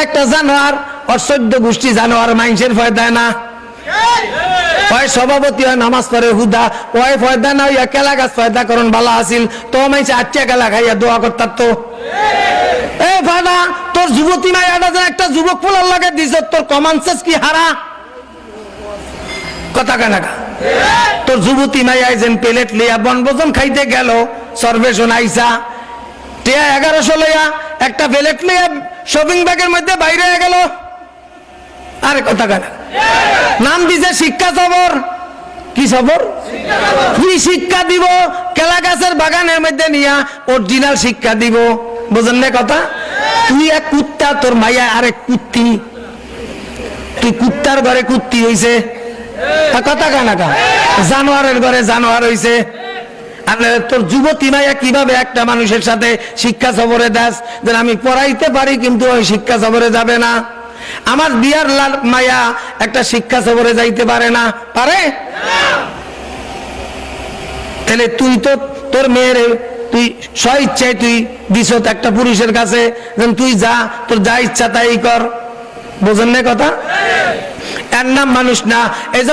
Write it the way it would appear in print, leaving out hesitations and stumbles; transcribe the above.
একটা জানোয়ার, ওর 14 গোষ্ঠী জানোয়ার, মানুষের ভয় দেয় না। ওই সভাপতি হয় নামাজ পড়ে হুদা, ওই ফয়দা না হইয়া কেলা গাছ ফয়দা করন ভালো আসিল তো মাইছে 8টা কেলা খাইয়া দোয়া করতার তো। এ ফাদা তোর যুবতী মাইয়াটা যে একটা যুবক পোলার লাগে দিছ, তোর কমন সেন্স কি হারা? কথা কানাকা তোর যুবতী মাইয়াই যেন প্লেট লিয়া বনভোজন খাইতে গেল, সর্বেশন আইসা টিয়া 1100 লইয়া একটা প্লেট লিয়া শপিং ব্যাগের মধ্যে বাইরে হয়ে গেল। আরে কথা কানা নাম দিছে শিক্ষা সফর। কি সফর? কি শিক্ষা দিব? কেলা গাছের বাগানের মধ্যে নিয়া অরিজিনাল শিক্ষা দিব। বুঝেন না কথা? তুই এক কুত্তা, তোর মাইয়া আরেক কুত্তি। তুই কুত্তার ঘরে কুত্তি হইছে, কথা কানাকা জানোয়ারের ঘরে জানোয়ার হইছে। আর তোর যুবতী মাইয়া কিভাবে একটা মানুষের সাথে শিক্ষা সফরে দাস যে আমি পড়াইতে পারি কিন্তু ওই শিক্ষা সফরে যাবে না। আমার বিয়ার মাইয়া একটা শিক্ষা সফরে যাইতে পারে না, পারে? তাহলে তুই তো তোর মেয়ের তুই স্বইচ্ছায় তুই দিস একটা পুরুষের কাছে, তুই যা, তোর যা ইচ্ছা তাই কর। বোঝেন না কথা? এর নাম মানুষ না। এই জন্য